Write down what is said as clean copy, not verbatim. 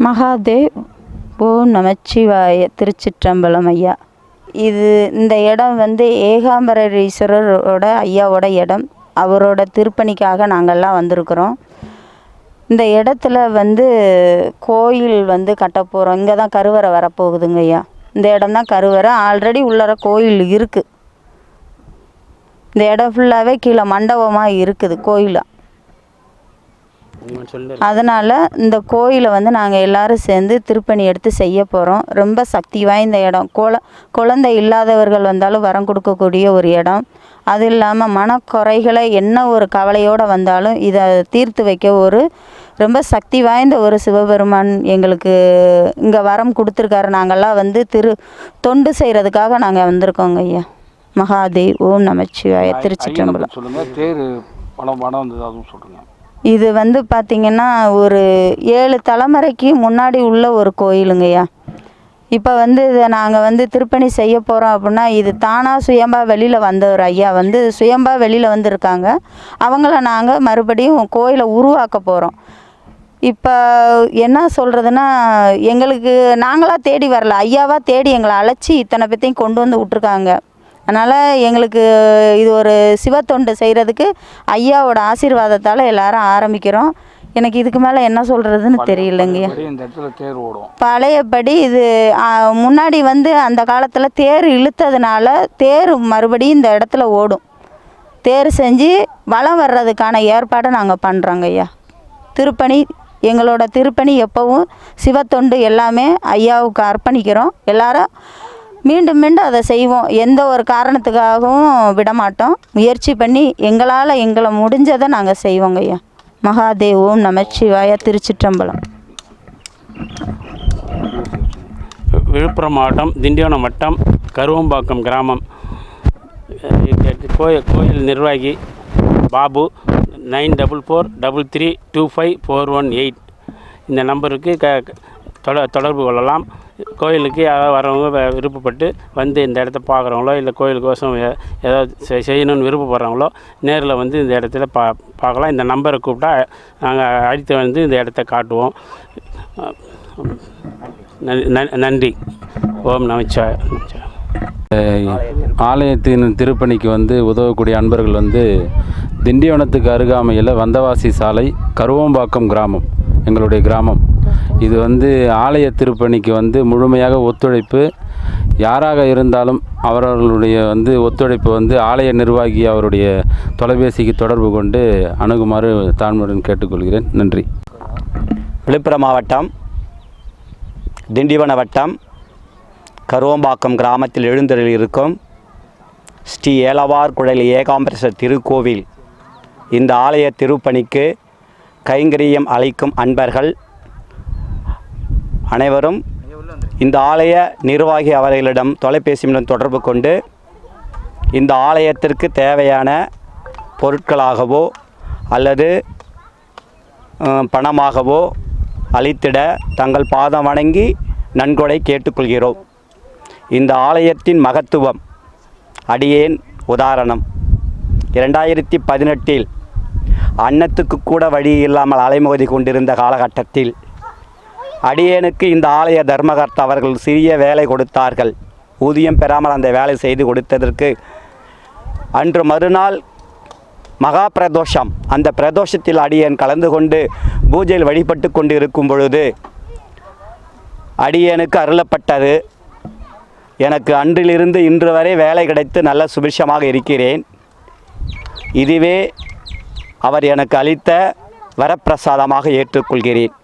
மகாதேவ் ஓம் நமச்சிவாய. திருச்சிற்றம்பலம் ஐயா. இந்த இடம் ஏகாம்பரேஸ்வரரோட ஐயாவோட இடம். அவரோட திருப்பணிக்காக நாங்கள்லாம் வந்திருக்கிறோம். இந்த இடத்துல கோயில் கட்ட போகிறோம். இங்கே தான் கருவறை வரப்போகுதுங்க ஐயா. இந்த இடம் தான் கருவறை. ஆல்ரெடி உள்ளர கோயில் இருக்குது. இந்த இடம் ஃபுல்லாகவே கீழே மண்டபமாக இருக்குது கோயில். அதனால் இந்த கோயிலை நாங்கள் எல்லோரும் சேர்ந்து திருப்பணி எடுத்து செய்ய போகிறோம். ரொம்ப சக்தி வாய்ந்த இடம். குழந்தை இல்லாதவர்கள் வந்தாலும் வரம் கொடுக்கக்கூடிய ஒரு இடம். அது இல்லாமல் மனக்குறைகளை என்ன ஒரு கவலையோடு வந்தாலும் இதை தீர்த்து வைக்க ரொம்ப சக்தி வாய்ந்த ஒரு சிவபெருமான் எங்களுக்கு இங்கே வரம் கொடுத்துருக்காரு. நாங்கள்லாம் தொண்டு செய்கிறதுக்காக நாங்கள் வந்திருக்கோங்க ஐயா. மகாதேவ் ஓம் நமச்சிவாய. திருச்சிற்றம்பலம். இது பார்த்திங்கன்னா ஒரு 7 தலைமுறைக்கு முன்னாடி உள்ள ஒரு கோயிலுங்கய்யா. இப்போ இதை நாங்கள் திருப்பணி செய்ய போகிறோம் அப்படின்னா, இது தானாக சுயம்பாக வெளியில் வந்த ஒரு ஐயா சுயம்பாக வெளியில் வந்திருக்காங்க. அவங்கள நாங்கள் மறுபடியும் கோயிலை உருவாக்க போகிறோம். இப்போ என்ன சொல்கிறதுன்னா, எங்களுக்கு நாங்களாக தேடி வரல, ஐயாவாக தேடி எங்களை அழைச்சி இத்தனை பேர்த்தையும் கொண்டு விட்ருக்காங்க. அதனால் எங்களுக்கு இது ஒரு சிவத்தொண்டு செய்கிறதுக்கு ஐயாவோட ஆசீர்வாதத்தால் எல்லாரும் ஆரம்பிக்கிறோம். எனக்கு இதுக்கு மேலே என்ன சொல்கிறதுன்னு தெரியலைங்கய்யா. பழையபடி இது முன்னாடி அந்த காலத்தில் தேர் இழுத்ததுனால தேர் மறுபடியும் இந்த இடத்துல ஓடும். தேர் செஞ்சு வலம் வர்றதுக்கான ஏற்பாடை நாங்கள் பண்ணுறோங்க ஐயா. திருப்பணி எங்களோட திருப்பணி எப்போவும் சிவத்தொண்டு எல்லாமே ஐயாவுக்கு அர்ப்பணிக்கிறோம். எல்லாரும் மீண்டும் மீண்டும் அதை செய்வோம். எந்த ஒரு காரணத்துக்காகவும் விடமாட்டோம். முயற்சி பண்ணி எங்களை முடிஞ்சதை நாங்கள் செய்வோங்க ஐயா. மகாதேவ் ஓம் நமச்சிவாய. திருச்சிற்றம்பலம். விழுப்புரம் மாவட்டம் திண்டிவனம் வட்டம் கருவம்பாக்கம் கிராமம். கோயில் நிர்வாகி பாபு. 9443325418 இந்த நம்பருக்கு தொடர்பு கொள்ளலாம். கோயிலுக்கு யாராவது வரவங்க விருப்பப்பட்டு இந்த இடத்த பார்க்குறவங்களோ இல்லை கோயிலுக்கோசம் ஏதாவது செய்யணும்னு விருப்பப்படுறவங்களோ நேரில் இந்த இடத்துல பார்க்கலாம். இந்த நம்பரை கூப்பிட்டா நாங்கள் அழைத்து இந்த இடத்த காட்டுவோம். நன்றி. ஓம் நமச்சிவாய. ஆலயத்தின் திருப்பணிக்கு உதவக்கூடிய அன்பர்கள் திண்டிவனத்துக்கு அருகாமையில் வந்தவாசி சாலை கருவம்பாக்கம் கிராமம் எங்களுடைய கிராமம். இது ஆலய திருப்பணிக்கு முழுமையாக ஒத்துழைப்பு யாராக இருந்தாலும் அவர்களுடைய ஒத்துழைப்பு ஆலய நிர்வாகி அவருடைய தொலைபேசிக்கு தொடர்பு கொண்டு அணுகுமாறு தாழ்மையுடன் கேட்டுக்கொள்கிறேன். நன்றி. விழுப்புரம் மாவட்டம் திண்டிவன வட்டம் கருவம்பாக்கம் கிராமத்தில் எழுந்தருளி இருக்கும் ஸ்ரீ ஏலவார் குழலி ஏகாம்பரேஸ்வரர் திருக்கோவில் இந்த ஆலய திருப்பணிக்கு கைங்கரியம் அளிக்கும் அன்பர்கள் அனைவரும் இந்த ஆலய நிர்வாகி அவர்களிடம் தொலைபேசி மூலம் தொடர்பு கொண்டு இந்த ஆலயத்திற்கு தேவையான பொருட்களாகவோ அல்லது பணமாகவோ அளித்திட தங்கள் பாதம் வணங்கி நன்கொடை கேட்டுக்கொள்கிறோம். இந்த ஆலயத்தின் மகத்துவம் அடியேன் உதாரணம். 2018 அன்னத்துக்கு கூட வழி இல்லாமல் அலைமோதி கொண்டிருந்த காலகட்டத்தில் அடியேனுக்கு இந்த ஆலய தர்மகர்த்தா அவர்கள் சிறிய வேலை கொடுத்தார்கள். ஊதியம் பெறாமல் அந்த வேலை செய்து கொடுத்ததற்கு அன்று மறுநாள் மகா பிரதோஷம். அந்த பிரதோஷத்தில் அடியேன் கலந்து கொண்டு பூஜையில் வழிபட்டு கொண்டு இருக்கும் பொழுது அடியேனுக்கு அருளப்பட்டது. எனக்கு அன்றிலிருந்து இன்று வரை வேலை கிடைத்து நல்ல சுபிட்சமாக இருக்கிறேன். இதுவே அவர் எனக்கு அளித்த வரப்பிரசாதமாக ஏற்றுக்கொள்கிறேன்.